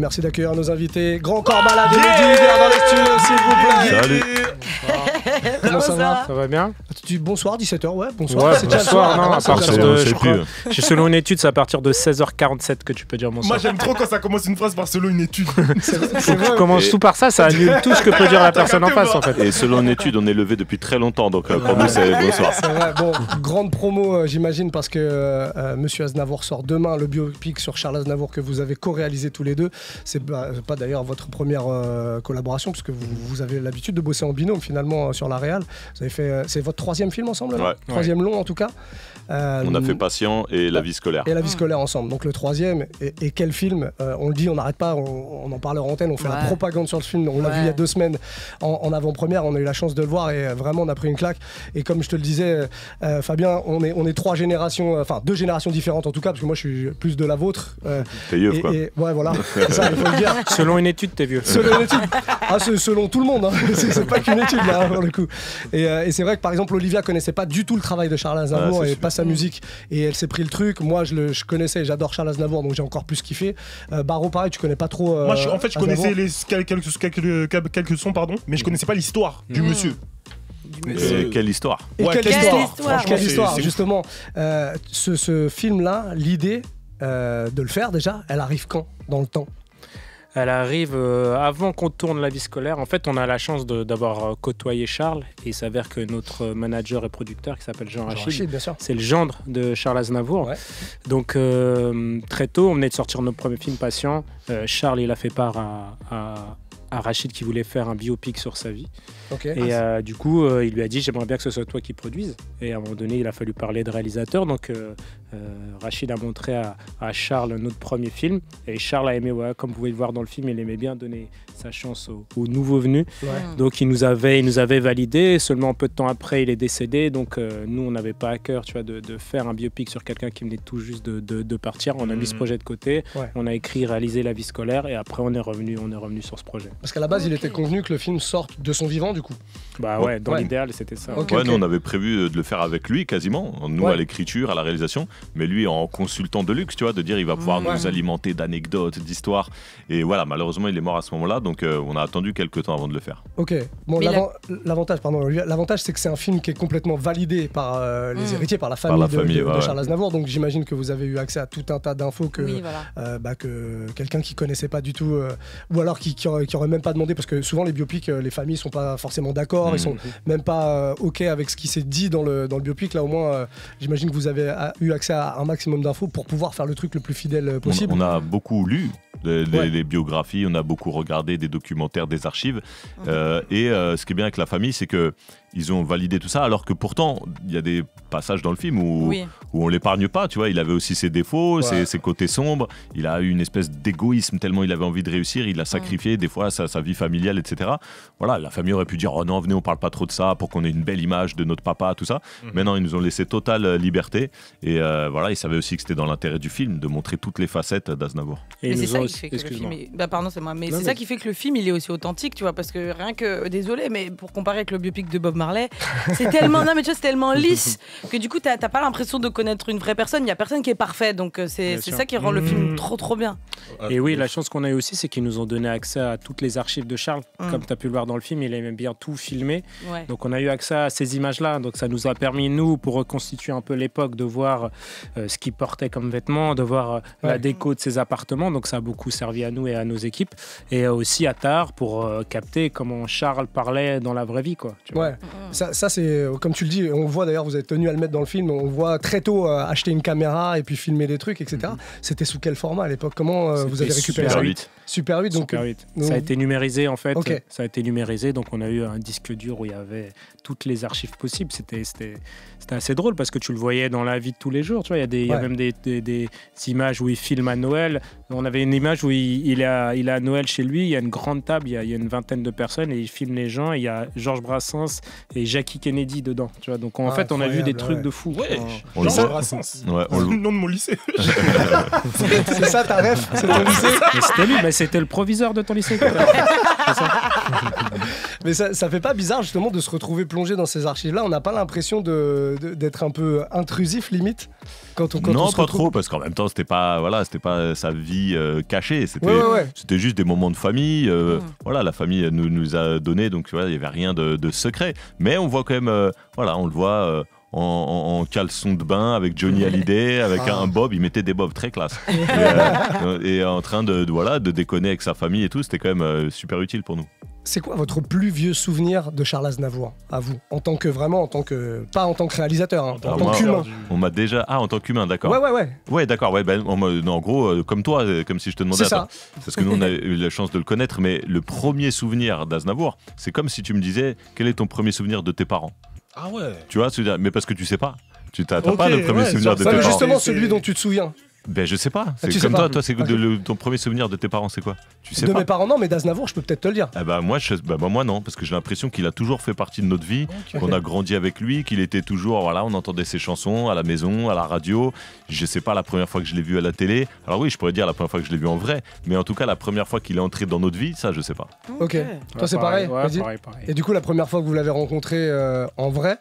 merci d'accueillir nos invités. Grand corps malade et Mehdi Hubert dans les studios, s'il vous plaît. Salut. Comment ça va? Ça va bien? Tu dis bonsoir, 17h, ouais, bonsoir. Ouais, C'est déjà le bonsoir, soir. non, à C'est déjà partir le soir. de, je crois, selon une étude, c'est à partir de 16h47 que tu peux dire bonsoir. Moi j'aime trop quand ça commence une phrase par selon une étude. C'est vrai. Tu commences tout par ça, ça annule tout ce que peut dire la personne en face en fait. Et Et selon une étude, on est levé depuis très longtemps, donc pour nous c'est bonsoir. C'est vrai. Bon, grande promo, j'imagine, parce que Monsieur Aznavour sort demain le biopic sur Charles Aznavour que vous avez co-réalisé tous les deux. C'est pas d'ailleurs votre première collaboration, puisque vous avez l'habitude de bosser en binôme finalement sur la réal. Vous avez fait, c'est votre troisième film ensemble, là? Ouais. Troisième long en tout cas. On a fait Patient et La vie scolaire. Et La vie scolaire ensemble. Donc le troisième, et quel film, on le dit, on n'arrête pas, on en parle en antenne, on fait la propagande sur le film. On l'a vu il y a 2 semaines en avant-première, on a eu la chance de le voir et vraiment on a pris une claque. Et comme je te le disais, Fabien, on est 3 générations, enfin 2 générations différentes en tout cas, parce que moi je suis plus de la vôtre. T'es vieux quoi. Ouais, voilà, c'est ça, il faut le dire. Selon une étude, t'es vieux. Selon une étude. Ah, c'est selon tout le monde, hein. C'est pas qu'une étude là, pour le coup. Et c'est vrai que par exemple, Olivia connaissait pas du tout le travail de Charles Aznavour et pas sa musique. Et elle s'est pris le truc. Moi, je connaissais, j'adore Charles Aznavour, donc j'ai encore plus kiffé. Baro, pareil, tu connais pas trop. Moi en fait je Aznavour. connaissais quelques sons, pardon, mais je connaissais pas l'histoire du monsieur. Et quelle histoire. Et Ouais, quelle quelle histoire, histoire. C'est justement. Ce film-là, l'idée de le faire déjà, elle arrive quand dans le temps? Elle arrive avant qu'on tourne La vie scolaire. En fait, on a la chance d'avoir côtoyé Charles. Et il s'avère que notre manager et producteur, qui s'appelle Jean Rachid, bien sûr. c'est le gendre de Charles Aznavour. Ouais. Donc, très tôt, on venait de sortir notre premier film, Patient. Charles, il a fait part à Rachid qui voulait faire un biopic sur sa vie. Ok. Et du coup, il lui a dit, j'aimerais bien que ce soit toi qui produise. Et à un moment donné, il a fallu parler de réalisateur. Donc, Rachid a montré à Charles notre premier film. Et Charles a aimé, ouais, comme vous pouvez le voir dans le film, il aimait bien donner sa chance aux nouveaux venus. Ouais. Donc, il nous avait validé. Seulement peu de temps après, il est décédé. Donc, nous, on n'avait pas à cœur, tu vois, de faire un biopic sur quelqu'un qui venait tout juste de partir. On a mis ce projet de côté. Ouais. On a écrit, réalisé La vie scolaire. Et après, on est revenu sur ce projet. Parce qu'à la base, il était convenu que le film sorte de son vivant, du coup. Bah ouais, dans Ouais. l'idéal, c'était ça. Ok, Ouais, ok. nous on avait prévu de le faire avec lui quasiment, nous Ouais. à l'écriture, à la réalisation, mais lui en consultant de luxe, tu vois, de dire il va pouvoir Ouais. nous alimenter d'anecdotes, d'histoires. Et voilà, malheureusement il est mort à ce moment-là, donc on a attendu quelques temps avant de le faire. Ok. Bon, Mais l'avantage, c'est que c'est un film qui est complètement validé par les héritiers, par la Par famille, la de famille, ouais, Charles Aznavour. Donc j'imagine que vous avez eu accès à tout un tas d'infos que, Oui, voilà. que quelqu'un qui connaissait pas du tout, ou alors qui aurait même pas demandé, parce que souvent les biopics, les familles sont pas forcément d'accord, ils sont même pas ok avec ce qui s'est dit dans le biopic. Là au moins, j'imagine que vous avez eu accès à un maximum d'infos pour pouvoir faire le truc le plus fidèle possible. On a beaucoup lu Ouais. les biographies, on a beaucoup regardé des documentaires, des archives. Et ce qui est bien avec la famille, c'est que ils ont validé tout ça, alors que pourtant, il y a des passages dans le film où on l'épargne pas, tu vois. Il avait aussi ses défauts, ses côtés sombres. Il a eu une espèce d'égoïsme tellement il avait envie de réussir. Il a sacrifié des fois sa vie familiale, etc. Voilà, la famille aurait pu dire « Oh non, venez, on parle pas trop de ça pour qu'on ait une belle image de notre papa, tout ça. » Mais non, ils nous ont laissé totale liberté. Et voilà, ils savaient aussi que c'était dans l'intérêt du film de montrer toutes les facettes d'Aznavour. Et Mais ils c'est nous ça ont qui aussi- fait que le excuse-moi. film est... Bah pardon, c'est moi. Mais Non, c'est mais- ça qui fait que le film, il est aussi authentique, tu vois, parce que rien que... Désolé, mais pour comparer avec le biopic de Bob Marley, c'est tellement... Non, mais tu vois, c'est tellement lisse que du coup, t'as pas l'impression de connaître une vraie personne. Il y a personne qui est parfait, donc c'est sûr. ça qui rend le film trop bien. Et oui, la chance qu'on a eu aussi, c'est qu'ils nous ont donné accès à toutes les archives de Charles. Comme tu as pu le voir dans le film, il aimait bien tout filmer. Ouais. Donc on a eu accès à ces images-là. Donc ça nous a permis, nous, pour reconstituer un peu l'époque, de voir ce qu'il portait comme vêtements, de voir la déco de ses appartements. Donc ça a beaucoup servi à nous et à nos équipes. Et aussi à Tar pour capter comment Charles parlait dans la vraie vie, quoi. Tu vois. Ouais, ça c'est comme tu le dis, on voit d'ailleurs, vous êtes tenu à le mettre dans le film, on voit très tôt acheter une caméra et puis filmer des trucs, etc. C'était sous quel format à l'époque? Comment vous avez récupéré Super ça? 8. Super 8, donc Super 8. Ça a été numérisé en fait. Ok. Ça a été numérisé, donc on a eu un disque dur où il y avait toutes les archives possibles. C'était assez drôle parce que tu le voyais dans la vie de tous les jours. Tu vois, il y a même des images où il filme à Noël. On avait une image où il est à Noël chez lui. Il y a une grande table, il y a une vingtaine de personnes et il filme les gens. Et il y a Georges Brassens et Jackie Kennedy dedans. Tu vois, donc en fait, on a vu des trucs de fou. On le Jean voit. Brassens. Ouais, C'est le nom de mon lycée. c'est ça ta ref, c'est ton lycée. Mais c'était lui, mais c'était le proviseur de ton lycée. quoi. Mais ça fait pas bizarre justement de se retrouver plongé dans ces archives-là? On n'a pas l'impression d'être un peu intrusif limite? quand non, on se pas retrouve... trop, parce qu'en même temps, c'était pas sa vie cachée. C'était juste des moments de famille. Voilà, la famille nous a donné, donc il n'y avait rien de secret. Mais on voit quand même, on le voit. En caleçon de bain avec Johnny Hallyday, avec un bob, il mettait des bobs très classe. Et en train de déconner avec sa famille et tout, c'était quand même super utile pour nous. C'est quoi votre plus vieux souvenir de Charles Aznavour, à vous, pas en tant que réalisateur, hein, en tant qu'humain. On m'a déjà... Ah, en tant qu'humain, d'accord. Ouais. Ouais, d'accord, ouais, en gros, comme toi, comme si je te demandais... C'est ça. Parce que nous, on a eu la chance de le connaître, mais le premier souvenir d'Aznavour, c'est comme si tu me disais, quel est ton premier souvenir de tes parents ? Ah ouais. Tu vois, mais parce que tu sais pas. Tu n'as pas le premier souvenir de tes parents. Justement, celui dont tu te souviens. Ben je sais pas. C'est tu comme sais toi, c'est ton premier souvenir de tes parents, c'est quoi ? Tu sais de pas. Mes parents non, mais d'Aznavour, je peux peut-être te le dire. Moi non, parce que j'ai l'impression qu'il a toujours fait partie de notre vie, qu'on a grandi avec lui, qu'il était toujours, on entendait ses chansons à la maison, à la radio. Je sais pas la première fois que je l'ai vu à la télé. Alors oui, je pourrais dire la première fois que je l'ai vu en vrai, mais en tout cas la première fois qu'il est entré dans notre vie, ça je sais pas. Ok. Toi c'est pareil. Pareil. Et du coup la première fois que vous l'avez rencontré en vrai?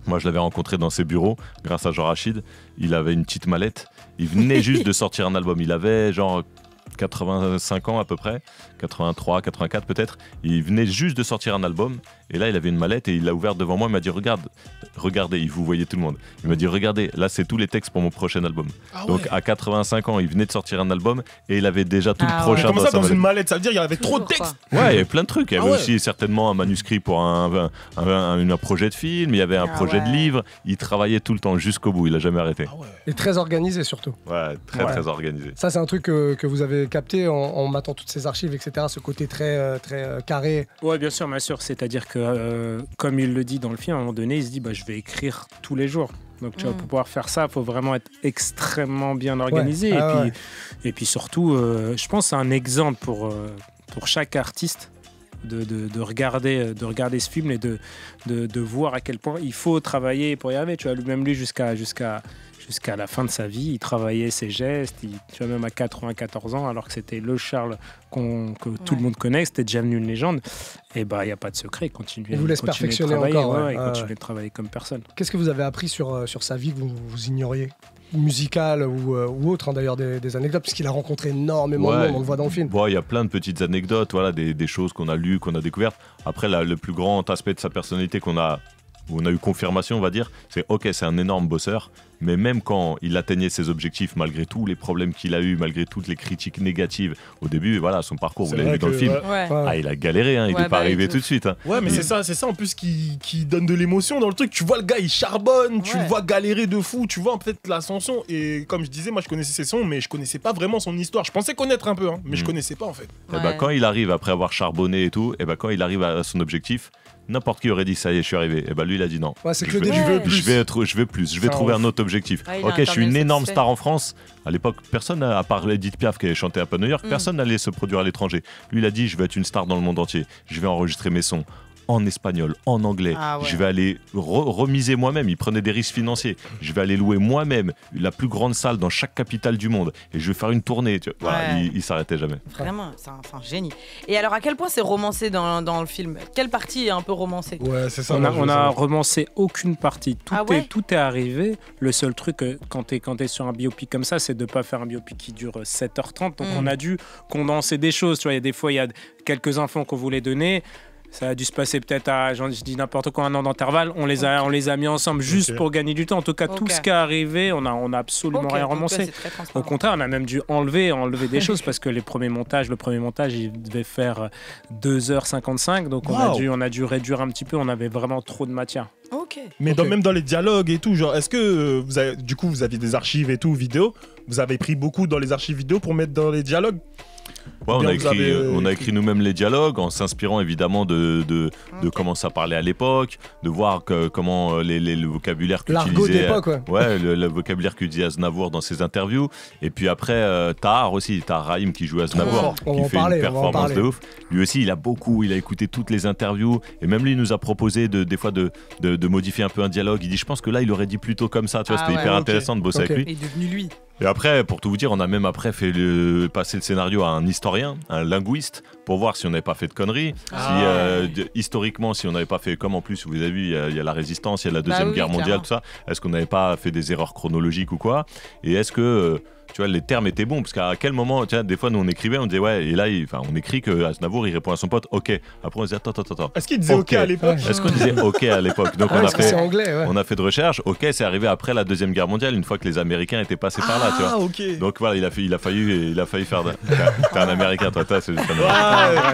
Moi, je l'avais rencontré dans ses bureaux, grâce à Jean Rachid. Il avait une petite mallette. Il venait juste de sortir un album. Il avait genre 85 ans à peu près, 83, 84 peut-être. Il venait juste de sortir un album. Et là, il avait une mallette et il l'a ouverte devant moi. Il m'a dit, regardez, vous voyez tout le monde. Il m'a dit, regardez, là, c'est tous les textes pour mon prochain album. Donc, à 85 ans, il venait de sortir un album et il avait déjà tout le prochain. Comment ça, dans une mallette? Ça veut dire qu'il y avait trop de textes? Ouais, il y avait plein de trucs. Il y avait aussi certainement un manuscrit pour un projet de film. Il y avait un projet de livre. Il travaillait tout le temps jusqu'au bout. Il a jamais arrêté. Et très organisé surtout. Ouais, très organisé. Ça, c'est un truc que vous avez capté en matant toutes ces archives, etc. Ce côté très carré. Ouais, bien sûr. C'est-à-dire que, comme il le dit dans le film, à un moment donné, il se dit je vais écrire tous les jours. Donc, tu vois, pour pouvoir faire ça, il faut vraiment être extrêmement bien organisé. Et puis surtout, je pense que c'est un exemple pour chaque artiste de regarder ce film et de voir à quel point il faut travailler pour y arriver. Tu vois, même lui, jusqu'à la fin de sa vie, il travaillait ses gestes, tu vois, même à 94 ans, alors que c'était le Charles que tout le monde connaît, c'était déjà devenu une légende. Et il n'y a pas de secret, il vous laisse perfectionner encore. Et continuer de travailler comme personne. Qu'est-ce que vous avez appris sur sa vie que vous ignoriez, musicale ou autre, d'ailleurs, des anecdotes, puisqu'il a rencontré énormément de monde, on le voit dans le film. Il y a plein de petites anecdotes, des choses qu'on a lues, qu'on a découvertes. Après, le plus grand aspect de sa personnalité où on a eu confirmation, on va dire, c'est c'est un énorme bosseur, mais même quand il atteignait ses objectifs, malgré tous les problèmes qu'il a eu, malgré toutes les critiques négatives, au début, son parcours, vous l'avez vu dans le film, il a galéré, il n'est pas arrivé tout de suite. Ouais, mais c'est ça en plus qui donne de l'émotion dans le truc. Tu vois le gars, il charbonne, tu le vois galérer de fou, tu vois en fait l'ascension. Et comme je disais, moi je connaissais ses sons, mais je connaissais pas vraiment son histoire. Je pensais connaître un peu, mais je connaissais pas en fait. Quand il arrive, après avoir charbonné et tout, quand il arrive à son objectif, n'importe qui aurait dit ça y est, je suis arrivé. Lui, il a dit non. C'est que le début. Je veux plus. Je vais trouver un autre objectif. Je suis une énorme star en France. À l'époque, personne, à part Edith Piaf qui avait chanté un peu à New York, personne n'allait se produire à l'étranger. Lui, il a dit, je vais être une star dans le monde entier. Je vais enregistrer mes sons en espagnol, en anglais. Je vais aller remiser moi-même. Il prenait des risques financiers. Je vais aller louer moi-même la plus grande salle dans chaque capitale du monde. Et je vais faire une tournée. Il s'arrêtait jamais. Vraiment, c'est un génie. Et alors, à quel point c'est romancé dans le film? Quelle partie est un peu romancée? Ouais, c'est ça. On a romancé aucune partie. Tout est arrivé. Le seul truc, quand t'es sur un biopic comme ça, c'est de pas faire un biopic qui dure 7h30. Donc, on a dû condenser des choses. Tu vois, des fois, il y a quelques infos qu'on voulait donner. Ça a dû se passer peut-être à, je dis n'importe quoi, 1 an d'intervalle. On les a mis ensemble juste pour gagner du temps. En tout cas, tout ce qui est arrivé, on a absolument rien romancé. Au contraire, on a même dû enlever des choses parce que le premier montage, il devait faire 2h55. Donc on a dû réduire un petit peu. On avait vraiment trop de matière. Mais même dans les dialogues et tout, genre, est-ce que vous aviez des archives et tout, vidéo? Vous avez pris beaucoup dans les archives vidéo pour mettre dans les dialogues? On a écrit nous-mêmes les dialogues en s'inspirant évidemment de comment ça parlait à l'époque, de voir comment le vocabulaire qu'utilisait le vocabulaire qu'utilisait Aznavour dans ses interviews. Et puis après Tahar Rahim qui joue Aznavour, qui fait une performance de ouf. Lui aussi il a écouté toutes les interviews et même lui nous a proposé des fois de modifier un peu un dialogue. Il dit je pense que là il aurait dit plutôt comme ça, tu vois, c'était hyper intéressant de bosser avec lui. Il est devenu lui. Et après, pour tout vous dire, on a même après fait passer le scénario à un historien, un linguiste, pour voir si on n'avait pas fait de conneries. Historiquement, si on n'avait pas fait, comme en plus, vous avez vu, il y a la résistance, il y a la Deuxième Guerre mondiale, tout ça. Est-ce qu'on n'avait pas fait des erreurs chronologiques ou quoi? Et est-ce que... tu vois, les termes étaient bons, parce qu'à quel moment, tu vois, des fois, nous, on écrivait, on disait, ouais, et là, on écrit que Aznavour, il répond à son pote, ok. Après, on disait, attends. Est-ce qu'il disait ok à l'époque? Est-ce qu'on disait ok à l'époque? Donc, anglais, on a fait de recherche. Ok, c'est arrivé après la Deuxième Guerre mondiale, une fois que les Américains étaient passés par là, tu vois. Ok. Donc, voilà, il a failli faire. T'es un Américain, toi, c'est juste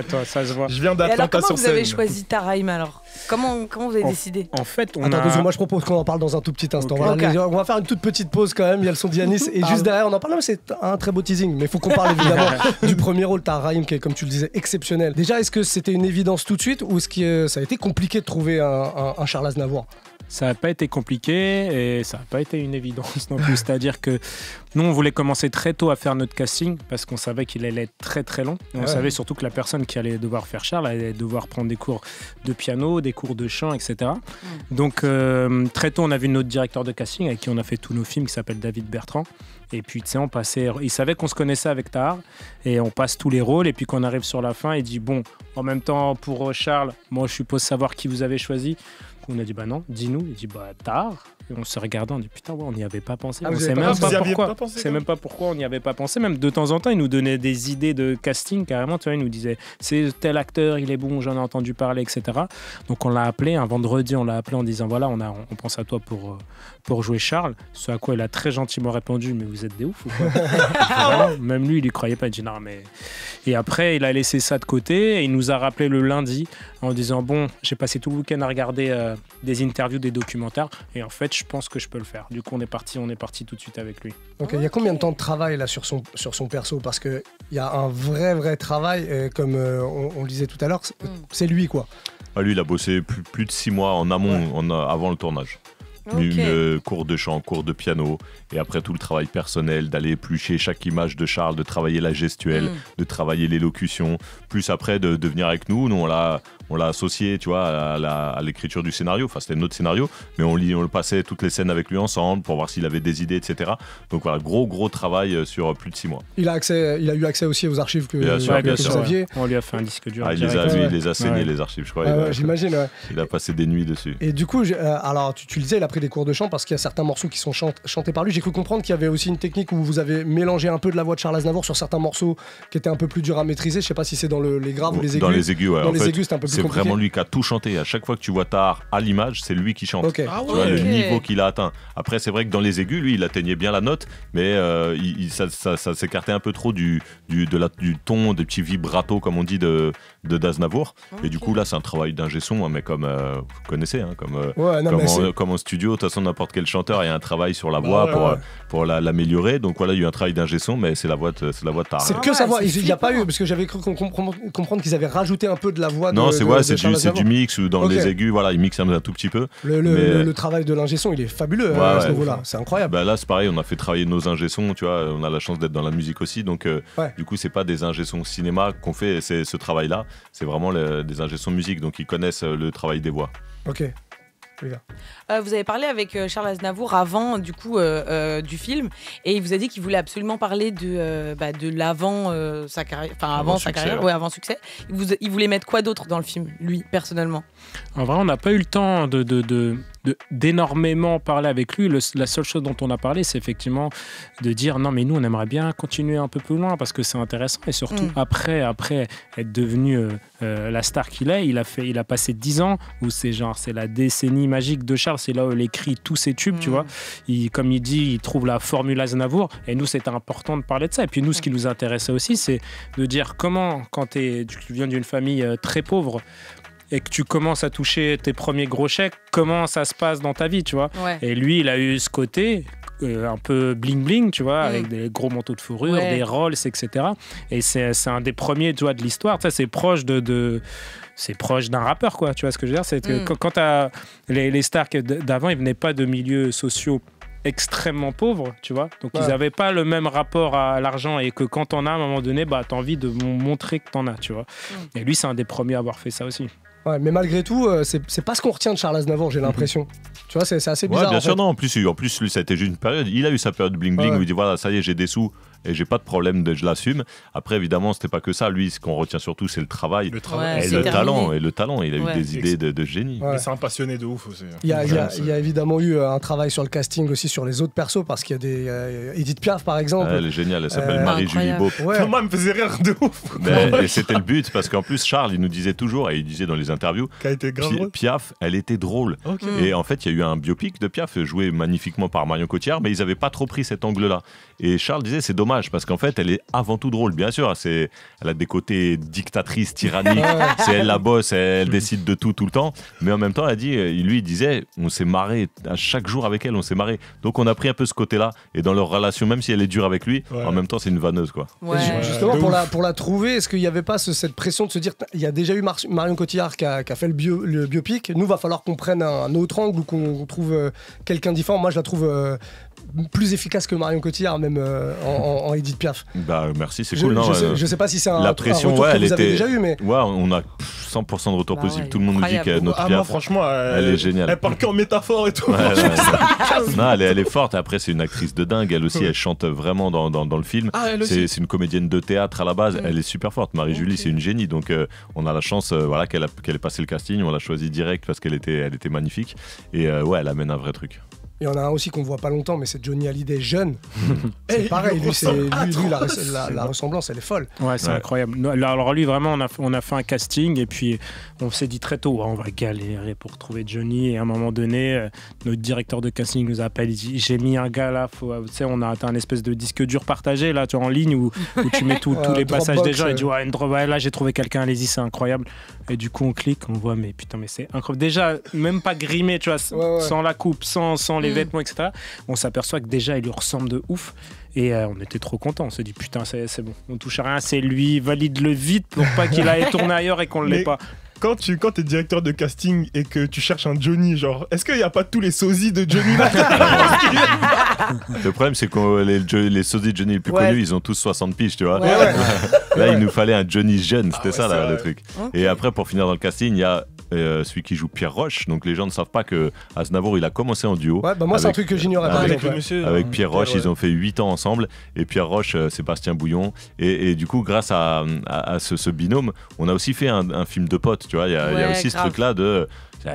toi, ça se voit. Je viens d'Atlanta sur scène. Comment vous avez choisi Taraïm alors? Comment vous avez décidé? En fait, moi je propose qu'on en parle dans un tout petit instant. Okay. On va faire une toute petite pause quand même. Il y a le son d'Yanis et juste derrière, on en parle. C'est un très beau teasing, mais il faut qu'on parle évidemment du premier rôle, Taraïm, qui est, comme tu le disais, exceptionnel. Déjà, est-ce que c'était une évidence tout de suite ou est-ce que ça a été compliqué de trouver un Charles Aznavour? Ça n'a pas été compliqué et ça n'a pas été une évidence non plus. C'est-à-dire que nous, on voulait commencer très tôt à faire notre casting parce qu'on savait qu'il allait être très très long. Et on savait surtout que la personne qui allait devoir faire Charles allait devoir prendre des cours de piano, des cours de chant, etc. Donc très tôt, on a vu notre directeur de casting avec qui on a fait tous nos films qui s'appelle David Bertrand. Et puis, tu sais, on passait... Il savait qu'on se connaissait avec Tahar et on passe tous les rôles. Et puis, quand on arrive sur la fin, il dit, bon, en même temps, pour Charles, moi, je suppose savoir qui vous avez choisi. On a dit, bah non, dis-nous. Il dit, bah, Tahar. Et on se regardait, on dit, putain, ouais, on n'y avait pas pensé. On sait même pas pourquoi. C'est même pas pourquoi on n'y avait pas pensé. Même de temps en temps, il nous donnait des idées de casting, carrément. Tu vois, il nous disait, c'est tel acteur, il est bon, j'en ai entendu parler, etc. Donc, on l'a appelé, un vendredi, on l'a appelé en disant, voilà, on pense à toi pour jouer Charles. Ce à quoi il a très gentiment répondu, mais vous êtes des ouf ou quoi? Même lui, il y croyait pas. Il dit, non, mais... Et après, il a laissé ça de côté et il nous a rappelé le lundi en disant, bon, j'ai passé tout le week-end à regarder des interviews, des documentaires et en fait, je pense que je peux le faire. Du coup, on est parti tout de suite avec lui. Donc, il y a combien de temps de travail là sur son perso? Parce qu'il y a un vrai travail, comme on le disait tout à l'heure, c'est lui quoi. Lui, il a bossé plus de 6 mois en amont, avant le tournage. Cours de chant, cours de piano, et après tout le travail personnel, d'aller éplucher chaque image de Charles, de travailler la gestuelle, de travailler l'élocution, plus après de venir avec nous. Nous, on l'a associé, tu vois, à l'écriture du scénario. Enfin, c'était notre scénario, mais on le passait toutes les scènes avec lui ensemble pour voir s'il avait des idées, etc. Donc voilà, gros travail sur plus de 6 mois. Il a eu accès aussi aux archives que vous aviez. On lui a fait un disque dur. Il les a saignés, les archives, je crois. J'imagine, ouais. Il a passé des nuits dessus. Et du coup, alors tu le disais, il a pris des cours de chant parce qu'il y a certains morceaux qui sont chantés par lui. J'ai cru comprendre qu'il y avait aussi une technique où vous avez mélangé un peu de la voix de Charles Aznavour sur certains morceaux qui étaient un peu plus durs à maîtriser. Je sais pas si c'est dans les graves ou les aigus. Dans les aigus, ouais. Dans les aigus, c'est un peu plus compliqué. C'est vraiment lui qui a tout chanté. À chaque fois que tu vois Tahar à l'image, c'est lui qui chante. Okay. Tu vois le niveau qu'il a atteint. Après, c'est vrai que dans les aigus, lui, il atteignait bien la note, mais ça s'écartait un peu trop du ton, des petits vibratos, comme on dit, d'Aznavour. Et du coup, là, c'est un travail d'ingé son, mais comme vous connaissez, comme en studio, de toute façon, n'importe quel chanteur, il y a un travail sur la voix pour l'améliorer. Donc voilà, il y a eu un travail d'ingé son, mais c'est la voix de Tahar. C'est que sa voix. Il n'y a pas eu, parce que j'avais cru comprendre qu'ils avaient rajouté un peu de la voix. Non, c'est du mix ou dans les aigus, voilà, ils mixent un tout petit peu. Le travail de l'ingé son, il est fabuleux à ce niveau-là. C'est incroyable. Là, c'est pareil, on a fait travailler nos ingé sons, tu vois, on a la chance d'être dans la musique aussi, donc du coup, c'est pas des ingé sons cinéma qu'on fait, c'est ce travail-là, c'est vraiment des ingé sons musique, donc ils connaissent le travail des voix. Ok. Vous avez parlé avec Charles Aznavour avant du film et il vous a dit qu'il voulait absolument parler de l'avant sa carrière, avant sa carrière, avant succès. Il voulait mettre quoi d'autre dans le film, lui personnellement? En vrai, on n'a pas eu le temps d'énormément parler avec lui. La seule chose dont on a parlé, c'est effectivement de dire non, mais nous, on aimerait bien continuer un peu plus loin parce que c'est intéressant et surtout après être devenu la star qu'il est, il a passé 10 ans où c'est la décennie magique de Charles. C'est là où il écrit tous ses tubes, tu vois. Comme il dit, il trouve la formule Aznavour et nous, c'était important de parler de ça. Et puis nous, ce qui nous intéressait aussi, c'est de dire comment, quand tu viens d'une famille très pauvre, et que tu commences à toucher tes premiers gros chèques, comment ça se passe dans ta vie, tu vois. Et lui, il a eu ce côté un peu bling-bling, tu vois, avec des gros manteaux de fourrure, des Rolls, etc. Et c'est un des premiers, tu vois, de l'histoire. Tu sais, c'est proche c'est proche d'un rappeur, quoi. Tu vois ce que je veux dire? C'est que quand t'as les stars d'avant, ils venaient pas de milieux sociaux extrêmement pauvres, tu vois. Donc ils n'avaient pas le même rapport à l'argent et que quand t'en as à un moment donné, t'as envie de montrer que t'en as, tu vois. Et lui, c'est un des premiers à avoir fait ça aussi. Ouais, mais malgré tout, c'est pas ce qu'on retient de Charles Aznavour, j'ai l'impression. Tu vois, c'est assez bizarre. Ouais, bien sûr, non. En plus, lui, ça a été juste une période. Il a eu sa période bling-bling où il dit voilà, ça y est, j'ai des sous. Et j'ai pas de problème, je l'assume. Après, évidemment, c'était pas que ça. Lui, ce qu'on retient surtout, c'est le travail. Et le talent. Et le talent, il a eu des idées de génie. Mais c'est un passionné de ouf aussi. Il y a évidemment eu un travail sur le casting aussi sur les autres persos, parce qu'il y a des Edith Piaf, par exemple. Elle est géniale, elle s'appelle Marie-Julie Beaup. Thomas me faisait rire de ouf. Et c'était le but, parce qu'en plus, Charles, il nous disait toujours, et il disait dans les interviews, Piaf, elle était drôle. Et en fait, il y a eu un biopic de Piaf, joué magnifiquement par Marion Cotillard, mais ils avaient pas trop pris cet angle-là. Et Charles disait, c'est dommage, parce qu'en fait, elle est avant tout drôle, bien sûr. Elle a des côtés dictatrice, tyrannique. C'est elle la bosse, elle décide de tout le temps. Mais en même temps, il disait, on s'est marré à chaque jour avec elle, on s'est marré. Donc on a pris un peu ce côté-là. Et dans leur relation, même si elle est dure avec lui, en même temps, c'est une vanneuse, quoi. Justement, pour la trouver, est-ce qu'il n'y avait pas cette pression de se dire, il y a déjà eu Marion Cotillard qui a fait le biopic. Nous, va falloir qu'on prenne un autre angle ou qu'on trouve quelqu'un différent. Moi, je la trouve plus efficace que Marion Cotillard, même en Edith Piaf. Bah merci, c'est cool. Je sais pas si c'est la pression, retour que vous avez déjà eu, mais on a 100% de retour positif. Tout le monde nous dit que notre Piaf, franchement, elle est géniale. Elle parle qu'en métaphore et tout. Non, elle est forte. Après, c'est une actrice de dingue. Elle aussi, elle chante vraiment dans le film. C'est une comédienne de théâtre à la base. Elle est super forte. Marie-Julie, c'est une génie. Donc on a la chance, qu'elle ait passé le casting. On l'a choisie direct parce qu'elle était magnifique. Et elle amène un vrai truc. Il y en a un aussi qu'on voit pas longtemps, mais c'est Johnny Hallyday jeune. C'est pareil, lui, la ressemblance, elle est folle. Ouais, c'est incroyable. Alors lui, vraiment, on a fait un casting et puis on s'est dit très tôt, on va galérer pour trouver Johnny. Et à un moment donné, notre directeur de casting nous appelle, il dit, j'ai mis un gars là, tu sais, on a un espèce de disque dur partagé là, tu vois, en ligne où tu mets tous les passages des gens et tu dis, là j'ai trouvé quelqu'un, allez-y, c'est incroyable. Et du coup, on clique, on voit, mais putain, mais c'est incroyable. Déjà, même pas grimé, tu vois, sans la coupe, sans les vêtements, etc. On s'aperçoit que déjà, il lui ressemble de ouf. Et on était trop contents. On s'est dit, putain, c'est bon, on touche à rien, c'est lui, valide-le vite pour pas qu'il aille tourner ailleurs et qu'on ne l'ait pas. Quand t'es directeur de casting et que tu cherches un Johnny, genre, est-ce qu'il n'y a pas tous les sosies de Johnny là? Le problème, c'est que les sosies de Johnny les plus connus, ils ont tous 60 piges, tu vois. Là, il nous fallait un Johnny jeune, c'était ça le truc. Okay. Et après, pour finir dans le casting, il y a celui qui joue Pierre Roche. Donc les gens ne savent pas que Aznavour, il a commencé en duo. Ouais, bah moi, c'est un truc que j'ignorais pas. Avec Pierre Roche, ils ont fait 8 ans ensemble. Et Pierre Roche, Sébastien Bouillon. Et du coup, grâce à ce binôme, on a aussi fait un film de potes. Tu vois, il y a aussi ce truc-là de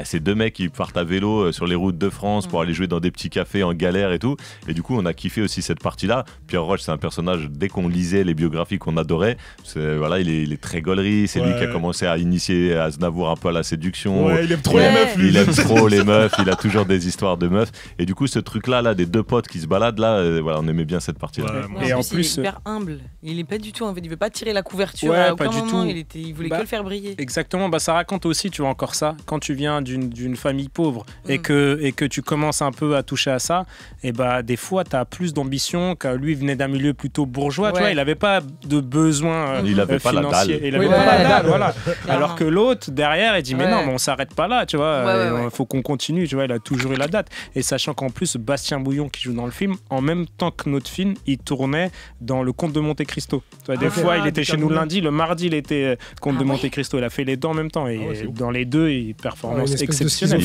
ces deux mecs qui partent à vélo sur les routes de France pour aller jouer dans des petits cafés en galère et tout. Et du coup, on a kiffé aussi cette partie-là. Pierre Roche, c'est un personnage, dès qu'on lisait les biographies qu'on adorait, il est très gaulerie. C'est lui qui a commencé à initier Aznavour un peu à la séduction. Il aime trop les meufs, lui. Il aime trop les meufs. Il a toujours des histoires de meufs. Et du coup, ce truc-là, des deux potes qui se baladent, on aimait bien cette partie-là. Et en plus, il est hyper humble. Il est pas du tout, en fait, il veut pas tirer la couverture. Pas du tout. Il voulait que le faire briller. Exactement. Ça raconte aussi, tu vois, encore ça. Quand tu viens d'une famille pauvre et que tu commences un peu à toucher à ça, et des fois tu as plus d'ambition que lui. Venait d'un milieu plutôt bourgeois, tu vois, il avait pas de besoin il avait financier, pas la dalle. il avait pas la dalle, voilà. Alors que l'autre derrière, il dit mais non, mais on s'arrête pas là, tu vois, faut qu'on continue, tu vois, il a toujours eu la date. Et sachant qu'en plus Bastien Bouillon qui joue dans le film, en même temps que notre film, il tournait dans Le Comte de Monte Cristo. Tu vois, des fois il était chez nous lundi, le mardi il était Comte de Monte Cristo, il a fait les deux en même temps et dans les deux, il performance exceptionnelle.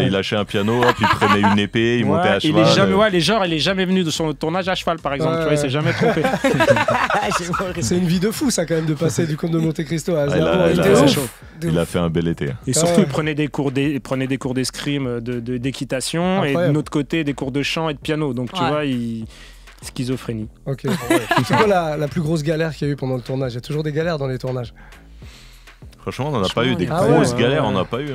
Il lâchait un piano, puis il prenait une épée, il montait à cheval. Il est jamais venu de son tournage à cheval, par exemple. Tu vois, il s'est jamais trompé. C'est une vie de fou, ça, quand même, de passer du Comte de Monte Cristo à il a fait un bel été. Et surtout, il prenait des cours d'escrime, d'équitation, et de notre côté, des cours de chant et de piano. Donc, tu vois, schizophrénie. Ok. C'est quoi la plus grosse galère qu'il y a eu pendant le tournage? Il y a toujours des galères dans les tournages. Franchement, on n'en a pas eu des grosses galères, on n'a pas eu.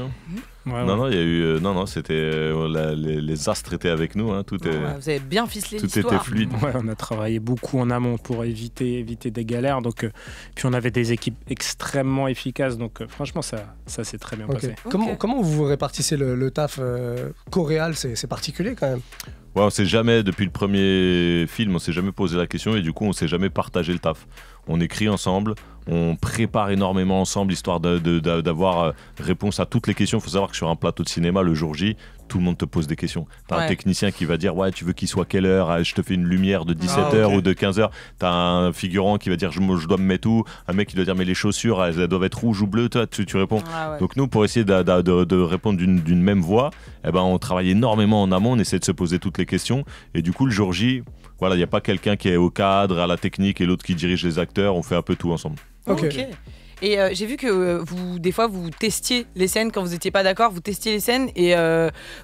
Non, il y a eu. C'était les astres étaient avec nous. Tout vous avez bien ficelé tout l'histoire. Était fluide. Ouais, on a travaillé beaucoup en amont pour éviter des galères. Donc, puis on avait des équipes extrêmement efficaces. Donc, franchement, ça s'est très bien passé. Comment vous répartissez le taf coréal? C'est particulier quand même. Ouais, on s'est jamais, depuis le premier film, on s'est jamais posé la question et du coup, on s'est jamais partagé le taf. On écrit ensemble, on prépare énormément ensemble, histoire d'avoir réponse à toutes les questions. Il faut savoir que sur un plateau de cinéma, le jour J, tout le monde te pose des questions. T'as un technicien qui va dire, ouais, tu veux qu'il soit quelle heure? Je te fais une lumière de 17h ou de 15h. T'as un figurant qui va dire, je dois me mettre où? Un mec qui doit dire, mais les chaussures, elles doivent être rouges ou bleues. Toi, tu réponds. Donc nous, pour essayer de répondre d'une même voix, eh ben, on travaille énormément en amont, on essaie de se poser toutes les questions. Et du coup, le jour J, voilà, il n'y a pas quelqu'un qui est au cadre, à la technique et l'autre qui dirige les acteurs. On fait un peu tout ensemble. Ok. Et j'ai vu que des fois, vous testiez les scènes quand vous n'étiez pas d'accord. Vous testiez les scènes et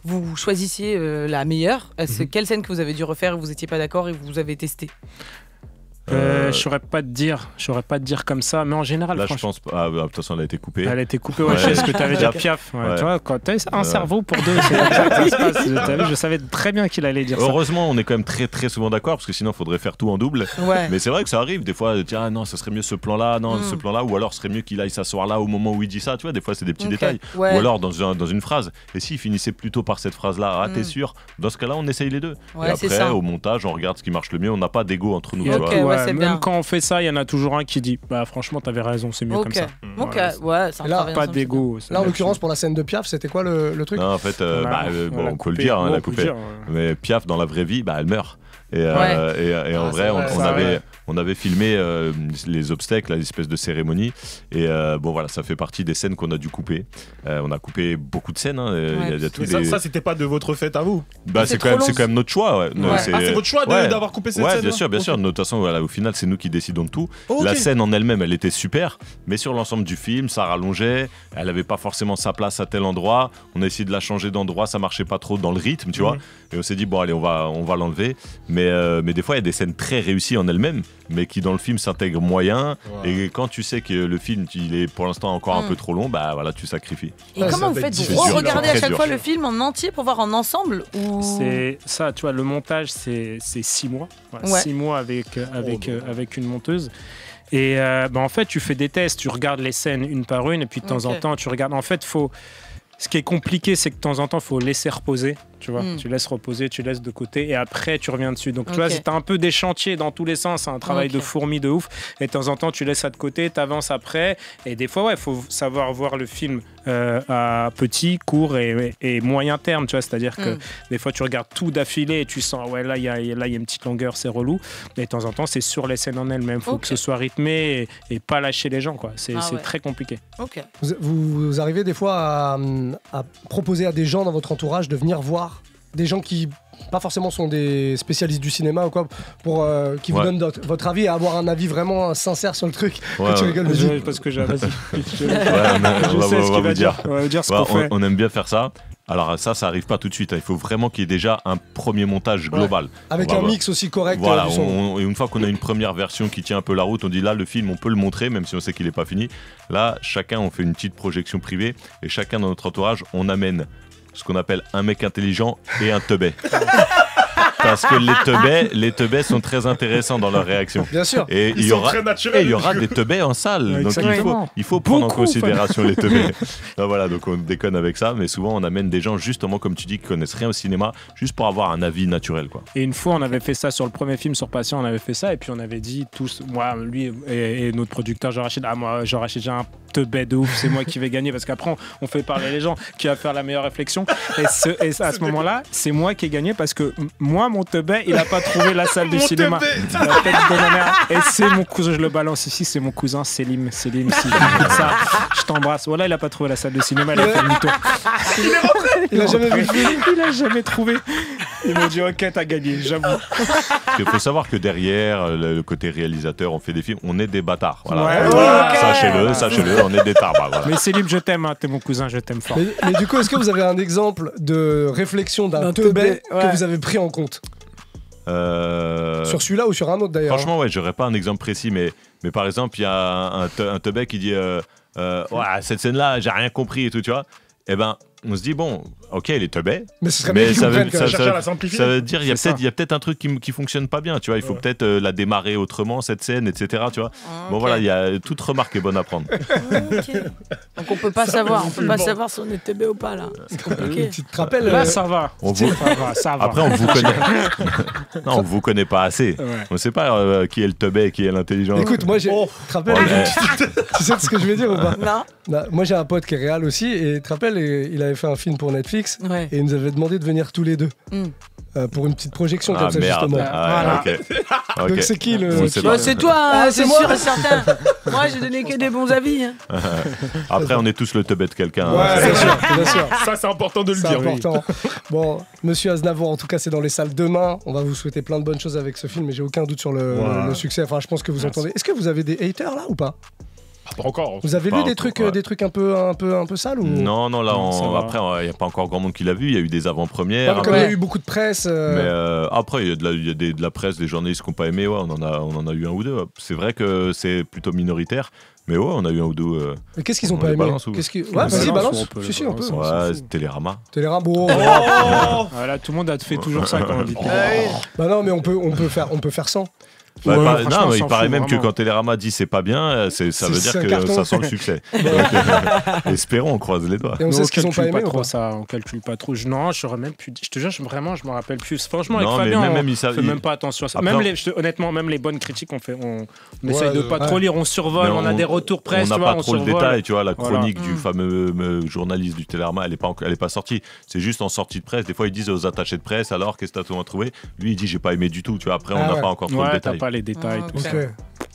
vous choisissiez la meilleure. Quelle scène que vous avez dû refaire et vous n'étiez pas d'accord et vous avez testé? Je saurais pas te dire comme ça, mais en général. Là, je pense. Ah, de toute façon, elle a été coupée. Elle a été coupée, je sais ce que tu avais dit. Piaf. Tu vois, quand tu as un cerveau pour deux, c'est comme ça que ça se passe. T'as vu, je savais très bien qu'il allait dire ça. Heureusement, on est quand même très, très souvent d'accord, parce que sinon, il faudrait faire tout en double. Mais c'est vrai que ça arrive, des fois, ah non, ça serait mieux ce plan-là, non, ce plan-là, ou alors, ce serait mieux qu'il aille s'asseoir là au moment où il dit ça, tu vois, des fois, c'est des petits détails. Ou alors, dans une phrase. Et s'il finissait plutôt par cette phrase-là, t'es sûr? Dans ce cas-là, on essaye les deux. Et après, au montage, on regarde ce qui marche le mieux, on n'a pas d'ego entre nous. Même quand on fait ça, il y en a toujours un qui dit bah franchement t'avais raison, c'est mieux comme ça. Ça là, pas d'ego. Là en l'occurrence pour la scène de Piaf, c'était quoi le truc? Non, en fait, on peut le dire, elle a coupé. Mais Piaf dans la vraie vie, elle meurt. Et en vrai, on avait filmé les obstacles, l'espèce de cérémonie. Et bon, voilà, ça fait partie des scènes qu'on a dû couper. On a coupé beaucoup de scènes. Ça, c'était pas de votre fait à vous? C'est quand même notre choix. C'est votre choix d'avoir coupé cette scène? Bien sûr. De toute façon, au final, c'est nous qui décidons de tout. La scène en elle-même, elle était super. Mais sur l'ensemble du film, ça rallongeait. Elle avait pas forcément sa place à tel endroit. On a essayé de la changer d'endroit. Ça marchait pas trop dans le rythme, tu vois. Et on s'est dit, bon, allez, on va l'enlever. Mais des fois, il y a des scènes très réussies en elles-mêmes, mais qui dans le film s'intègrent moyen. Et quand tu sais que le film, il est pour l'instant encore un peu trop long, voilà, tu sacrifies. Et comment vous faites? Vous regardez à chaque fois le film en entier pour voir en ensemble ou... C'est ça, tu vois, le montage, c'est 6 mois. 6 mois avec une monteuse. Et en fait, tu fais des tests, tu regardes les scènes une par une, et puis de temps en temps, tu regardes. En fait, ce qui est compliqué, c'est que de temps en temps, il faut laisser reposer. Tu vois, tu laisses reposer, tu laisses de côté et après tu reviens dessus. Donc tu vois, c'est un peu des chantiers dans tous les sens, c'est un travail de fourmi de ouf. Et de temps en temps, tu laisses ça de côté, tu avances après. Et des fois, il faut savoir voir le film à petit, court et moyen terme. Tu vois, c'est-à-dire que des fois, tu regardes tout d'affilée et tu sens, là, il y a une petite longueur, c'est relou. Et de temps en temps, c'est sur les scènes en elles-mêmes. Il faut que ce soit rythmé et pas lâcher les gens, quoi. C'est très compliqué. Vous arrivez des fois à proposer à des gens dans votre entourage de venir voir des gens qui pas forcément sont des spécialistes du cinéma ou quoi, pour qui vous donnent votre avis et avoir un avis vraiment sincère sur le truc. Tu rigoles, parce que j'ai vas-y. On va dire ce qu'on fait. On aime bien faire ça. Alors ça arrive pas tout de suite. Il faut vraiment qu'il y ait déjà un premier montage global. Avec un mix aussi correct. Voilà, et une fois qu'on a une première version qui tient un peu la route, on dit là, le film, on peut le montrer, même si on sait qu'il n'est pas fini. Là, chacun, on fait une petite projection privée et chacun dans notre entourage, on amène ce qu'on appelle un mec intelligent et un teubé. Parce que les teubés sont très intéressants dans leur réaction. Bien sûr. Et il y aura des teubés en salle. Donc il faut prendre en considération les teubés. Donc on déconne avec ça, mais souvent on amène des gens justement comme tu dis qui connaissent rien au cinéma, juste pour avoir un avis naturel, quoi. Et une fois on avait fait ça sur le premier film sur Patient, on avait fait ça et puis on avait dit tous, moi, lui et notre producteur Jean-Rachid, moi Jean-Rachid, j'ai un teubé de ouf, c'est moi qui vais gagner parce qu'après on fait parler les gens, qui va faire la meilleure réflexion. Et à ce moment-là, c'est moi qui ai gagné parce que moi, mon teubé, il a pas trouvé la salle du cinéma. La tête de ma mère. Et c'est mon cousin, je le balance ici, c'est mon cousin Selim, si ça, je t'embrasse. Voilà, il a pas trouvé la salle de cinéma, il a fait demi-tour. Il a jamais vu le film. Il a jamais trouvé. Il m'a dit ok, t'as gagné, j'avoue. Il faut savoir que derrière le côté réalisateur, on fait des films, on est des bâtards. Voilà. Sachez-le, on est des tarbares. Voilà. Mais Selim, je t'aime, t'es mon cousin, je t'aime fort. Mais du coup, est-ce que vous avez un exemple de réflexion d'un teubé que vous avez pris en compte? Sur celui-là ou sur un autre d'ailleurs? Franchement, j'aurais pas un exemple précis, mais par exemple, il y a un teubé qui dit cette scène-là, j'ai rien compris et tout, tu vois. Eh ben, on se dit, bon, ok, il est teubé, mais ça veut dire il y a peut-être un truc qui fonctionne pas bien, tu vois. Il faut peut-être la démarrer autrement, cette scène, etc. Tu vois. Bon, voilà, toute remarque est bonne à prendre. Donc on peut pas savoir si on est teubé ou pas là. C'est compliqué. Tu te rappelles là, ça va. Ça va. Après, on vous connaît. Non, on vous connaît pas assez. On sait pas qui est le teubé et qui est l'intelligent. Écoute, moi, tu te rappelles, tu sais ce que je vais dire ou pas? Non. Moi, j'ai un pote qui est réal aussi et tu te rappelles, il avait avait fait un film pour Netflix et il nous avait demandé de venir tous les deux. Pour une petite projection comme ça, justement. Voilà. Donc c'est qui le... C'est toi, c'est sûr et certain. Moi, j'ai donné que des bons avis. Après, on est tous le teubé de quelqu'un. Ouais, bien sûr. Ça, c'est important de le dire. C'est important. Bon, Monsieur Aznavour, en tout cas, c'est dans les salles demain. On va vous souhaiter plein de bonnes choses avec ce film, mais j'ai aucun doute sur le succès. Enfin, je pense que vous entendez. Est-ce que vous avez des haters là ou pas? Pas encore. Vous avez lu des trucs un peu sales ou... Non, là, après, il n'y a pas encore grand monde qui l'a vu. Il y a eu des avant-premières. Comme il y a eu beaucoup de presse. Mais après, il y a de la presse, des journalistes qui n'ont pas aimé. Ouais, on en a eu un ou deux. C'est vrai que c'est plutôt minoritaire. Mais ouais, on a eu un ou deux. Mais qu'est-ce qu'ils ont pas aimé? Vas-y, balance. Si, on peut. Ouais, Télérama. Voilà, tout le monde a fait toujours ça quand on dit. Bah non, mais on peut faire sans. Non, mais il paraît même que quand Télérama dit c'est pas bien, ça veut dire que ça sent le succès. Donc, espérons, on croise les doigts. Et on sait ce qu'ils ont pas aimé trop ça, on calcule pas trop. Non, je te jure, vraiment, je me rappelle plus. Franchement, avec Fabien, on fait même pas attention à ça. Honnêtement, même les bonnes critiques, on essaye de pas trop lire, on survole, on a des retours presse. On n'a pas trop le détail, tu vois. La chronique du fameux journaliste du Télérama, elle est pas sortie. C'est juste en sortie de presse. Des fois, ils disent aux attachés de presse, alors qu'est-ce que t'as trouvé? Lui, il dit j'ai pas aimé du tout. Tu vois. Après, on n'a pas encore trop le détail. Pas les détails, tout ça.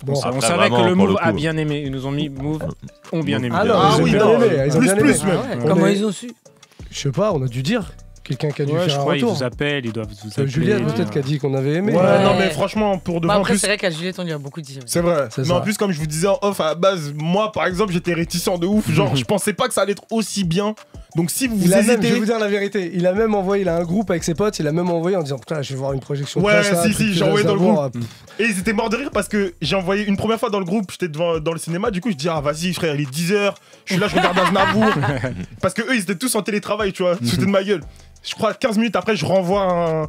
Bon, on savait que le Move a bien aimé. Ils nous ont mis Move, ont bien aimé. Alors, ils ont bien aimé. Plus même. Comment ils ont su? Je sais pas, on a dû dire. Quelqu'un qui a dû faire un retour. Ils vous appellent, ils doivent vous appeler. Juliette peut-être qui a dit qu'on avait aimé. Ouais, non mais franchement, pour de vrai. Après, c'est vrai qu'à Juliette, on lui a beaucoup dit. C'est vrai. Mais en plus, comme je vous disais en off, à la base, moi, par exemple, j'étais réticent de ouf. Genre, je pensais pas que ça allait être aussi bien. Donc si vous hésitez... Je vais vous dire la vérité. Il a même envoyé, il a un groupe avec ses potes, il a même envoyé en disant putain, je vais voir une projection. Ouais, si, j'ai envoyé dans le groupe. Et ils étaient morts de rire parce que j'ai envoyé une première fois dans le groupe, j'étais dans le cinéma, du coup je dis ah vas-y frère, il est 10h, je suis là, je regarde Aznavour. Parce que eux ils étaient tous en télétravail, tu vois, c'était de ma gueule. Je crois 15 minutes après, je renvoie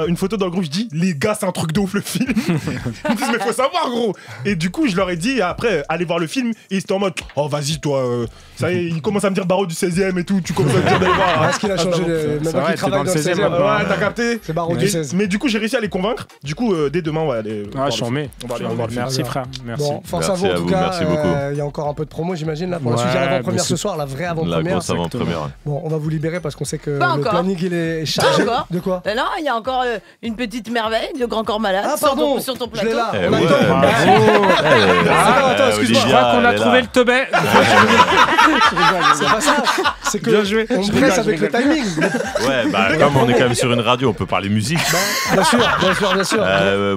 une photo dans le groupe, je dis les gars, c'est un truc de ouf le film. Ils me disent mais faut savoir gros. Et du coup, je leur ai dit après, allez voir le film. Et ils étaient en mode oh vas-y toi, ça y est, ils commencent à me dire Barreau du 16e et tout. Tu commences à me dire d'aller voir. Est-ce qu'il a changé maintenant qu'il travaille dans le 16e? Ouais, t'as capté. C'est Barreau du 16. Mais du coup, j'ai réussi à les convaincre. Du coup, dès demain, on va aller. Ah, j'en mets. On va aller voir le film. Merci frère. Merci. Bon, force à vous en tout cas. Il y a encore un peu de promo, j'imagine là pour la suite. L'avant-première ce soir, la vraie avant-première. La grosse avant-première. Bon, on va vous libérer parce qu'on sait que le planning il est chargé. De quoi? Non, il y a encore une petite merveille, le Grand Corps Malade. Ah pardon, sur ton plateau. Je l'ai là. Attends, excuse-moi, je crois qu'on a trouvé le teubé. C'est pas ça. C'est que bien joué. On me presse avec le timing. Ouais, bah comme on est quand même sur une radio, on peut parler musique. Bien sûr.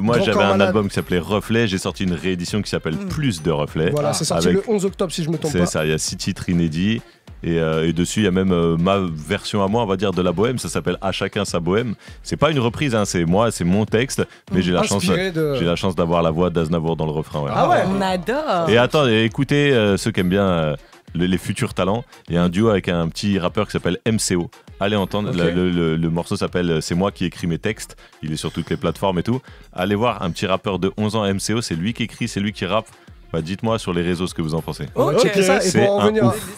Moi, j'avais un album qui s'appelait Reflet. J'ai sorti une réédition qui s'appelle Plus de Reflets. Voilà, c'est sorti le 11 octobre si je me trompe pas. C'est ça. Il y a 6 titres inédits. Et dessus, il y a même ma version à moi, on va dire, de la bohème. Ça s'appelle À chacun sa bohème. C'est pas une reprise, hein, c'est moi, c'est mon texte. Mais j'ai la chance d'avoir la voix d'Aznavour dans le refrain. Ouais. Ah ouais, on adore. Et attends, écoutez ceux qui aiment bien les futurs talents. Il y a un duo avec un petit rappeur qui s'appelle MCO. Allez entendre, le morceau s'appelle C'est moi qui écris mes textes. Il est sur toutes les plateformes et tout. Allez voir un petit rappeur de 11 ans MCO, c'est lui qui écrit, c'est lui qui rappe. Bah, dites-moi sur les réseaux ce que vous en pensez. Okay. Ça. Et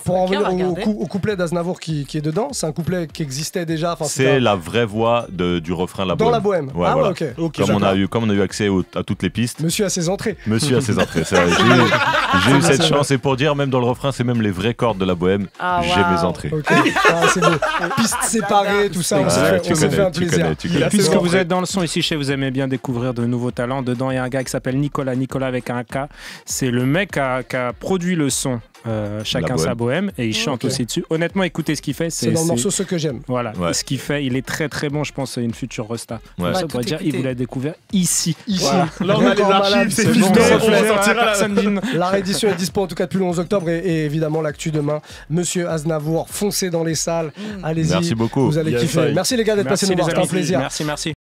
pour en revenir au couplet d'Aznavour qui est dedans, c'est un couplet qui existait déjà. C'est la vraie voix du refrain La Bohème. Dans La Bohème. Ouais, voilà. Ok. Comme on a eu accès à toutes les pistes. Monsieur a ses entrées. C'est vrai. J'ai eu cette chance. Et pour dire, même dans le refrain, c'est même les vraies cordes de La Bohème. J'ai mes entrées. C'est beau. Pistes séparées, tout ça. On s'est fait un plaisir. Puisque vous êtes dans le son ici chez Vous aimez bien découvrir de nouveaux talents. Dedans, il y a un gars qui s'appelle Nicolas avec un K. C'est le mec qui a produit le son Chacun sa bohème et il chante aussi dessus. Honnêtement, écoutez ce qu'il fait. C'est dans le morceau Ce que j'aime. Voilà, ce qu'il fait, il est très très bon. Je pense c'est une future Rosta. Ça pourrait dire, il vous l'a découvert ici. Voilà. Là, on a les archives, c'est filmé, on va sortir la réédition est dispo en tout cas depuis le 11 octobre et évidemment l'actu demain. Monsieur Aznavour, foncez dans les salles. Allez-y. Merci beaucoup. Vous allez kiffer. Merci les gars d'être passés nous voir. C'était un plaisir. Merci.